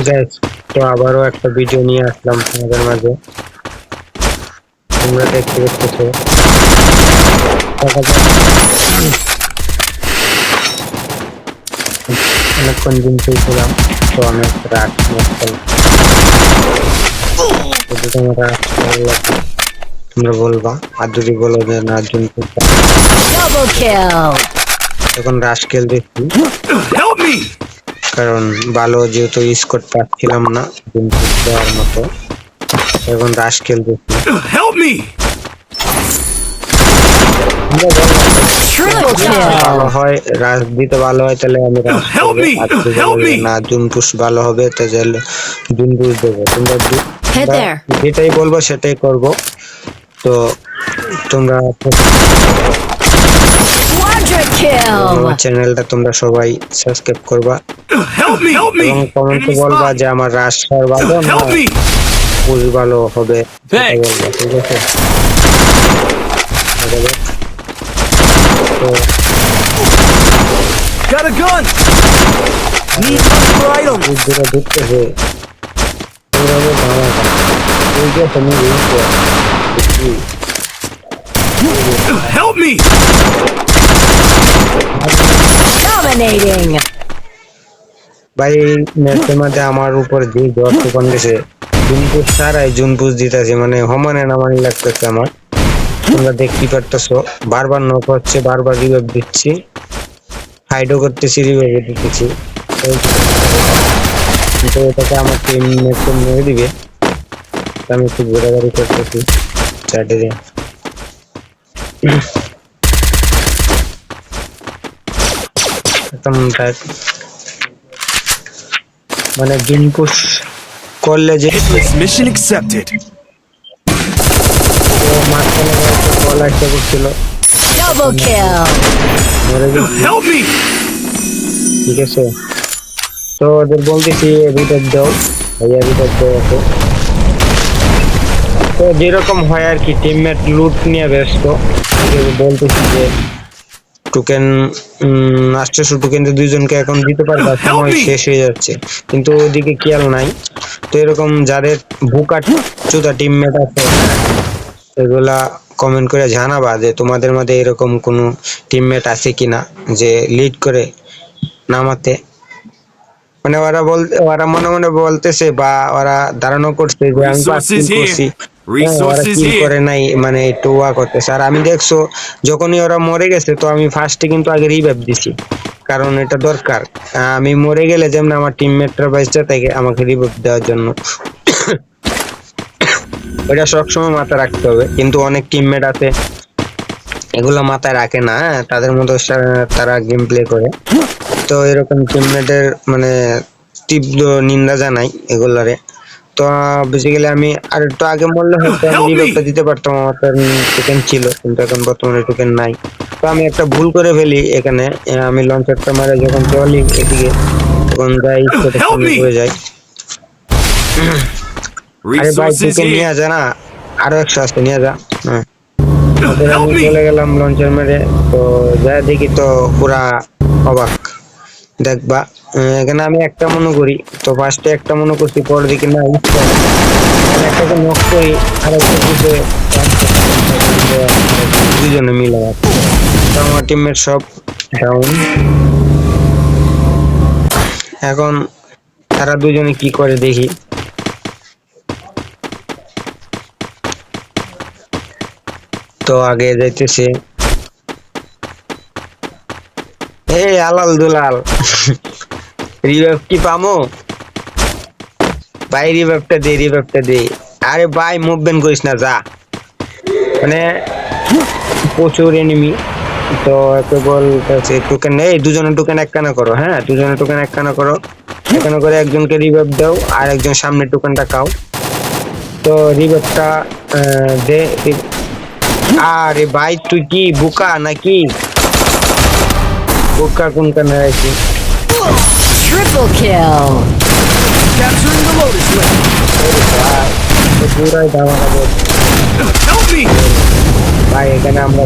Guys, তো আবারও একটা ভিডিও নিয়ে আসলাম তোমাদের মাঝে। তোমরা দেখতে পাচ্ছো অনেকক্ষণ দিন চলছিলাম, তো আমি একটা রাত যদি তোমরা ভালো লাগে তোমরা বলবা, আর যদি বলো যে না তখন রাশ খেল দেখছি, কারণ ভালো যেহেতু ইউজ করতে পারছিলাম না দেওয়ার মতো, এখন রাশ খেল দেখছি। ভালো হয় রাশ দিতে, ভালো হয় তাহলে আমি রাশ করবো, আর যদি না জুন পুশ ভালো হবে তাহলে জুন পুশ দেবো। তোমরা যেটাই বলবো সেটাই করব। তো তোমরা আমার চ্যানেলটা তোমরা সবাই সাবস্ক্রাইব করবা এবং কমেন্টে বলবা যে আমার রাশ ভালো না পুশ ভালো হবে, বলবা, ঠিক আছে? Got a gun! Need money for items! Help me! Dominating! ভাই ম্যাচের মধ্যে আমার উপর যে জ্বর তুফান গেছে, জুনপুষ সারাই জুনপুষ দিতেছে, মানে সমানে নামানি লাগতেছে আমার। তোমরা দেখতেই পারতেছো, বারবার নক হচ্ছে, বারবার রিভাইভ দিচ্ছি, হাইডও করতেছি, রিভাইভ দিতেছি। কিন্তু এটাকে আমার টিম মেরে দিবে, আমি একটু ঘোরাঘুরি করতেছি চ্যাটে। মানে জুনপুষ করলে যে Mission accepted. মাঝখানে বল আসতে করছিল, Double kill! Help me! ঠিক আছে? তো ওদের বলতেছি রিটার দাও, ভাইয়া রিটার দাও। তো যেরকম হয় আর কি, টিমমেট লুট নিয়ে ব্যস্ত, বলতেছি যে টোকেন 800 টোকেন দুইজনকে এখন দিতে পারবে, সময় শেষ হয়ে যাচ্ছে, কিন্তু ওদিকে খেয়াল নাই। তো এরকম যাদের বুকা চোদা টিমমেট আছে এগুলা কমেন্ট করে জানাবা যে তোমাদের মধ্যে এরকম কোনো টিমমেট আছে কিনা যে লিড করে নামাতে। মানে ওরা মনে মনে বলতেছে বা ওরা ধারণা করছে যে আমি করছি, ওরা কিল করে নাই, মানে একটু করতেছে। আর আমি দেখছো যখনই ওরা মরে গেছে, তো আমি ফার্স্টে কিন্তু আগে রিভাইভ দিছি, কারণ এটা দরকার। আমি মরে গেলে যেমন আমার টিমমেটরা বাইসটা থাকে আমাকে রিভাইভ দেওয়ার জন্য, ওটা সবসময় মাথায় রাখতে হবে। কিন্তু অনেক টিমমেট আছে এগুলো মাথায় রাখে না, তাদের মতো তারা গেম প্লে করে। তো এরকম টিমমেটের মানে তীব্র নিন্দা জানাই এগুলারে। তো বেসিক্যালি আমি আর একটু আগে মরলে হয়তো আমি রিভাইভটা দিতে পারতাম, আমার টোকেন ছিল, কিন্তু এখন বর্তমানে টোকেন নাই। তো আমি একটা ভুল করে ফেলি এখানে, আমি লঞ্চারটা মারে যখন চলি এদিকে, তখন যাই হয়ে যায়। আরে ভাই টোকেন নিয়ে যা না, আরো 100 আছে, নিয়ে যা। হ্যাঁ, আমি চলে গেলাম লঞ্চার মেরে, তো যা দেখি তো পুরা অবাক। দেখবা এখানে আমি একটা মনে করি, তো ফার্স্টে একটা মনে করছি, পরের দিকে না একটাকে নক করি, আর একটা দিকে দুজনে মিলে আছে। তো আমার টিমমেট সব ডাউন। এখন তারা দুজনে কি করে দেখি। তো আগে যাইতেছে, এই আলাল দুলাল রিভাইভ কি পামো ভাই? রিভাইভটা দে। আরে ভাই মুভমেন্ট করিস না, যা। মানে প্রচুর এনিমি। তো একে বলতেছে টোকেন, এই দুজনের টোকেন একখানা করো, হ্যাঁ দুজনের টোকেন একখানা করো, একখানা করে একজনকে রিভাইভ দাও, আর একজন সামনে টোকেনটা খাও। তো রিভাইভটা দে। আরে ভাই তুই কি বুকা নাকি? বুকা কোনখানে আছে? Triple kill! Capturing the Lotus Lake. পুরাই ধামাকা। Help me! ভাই এখানে আমরা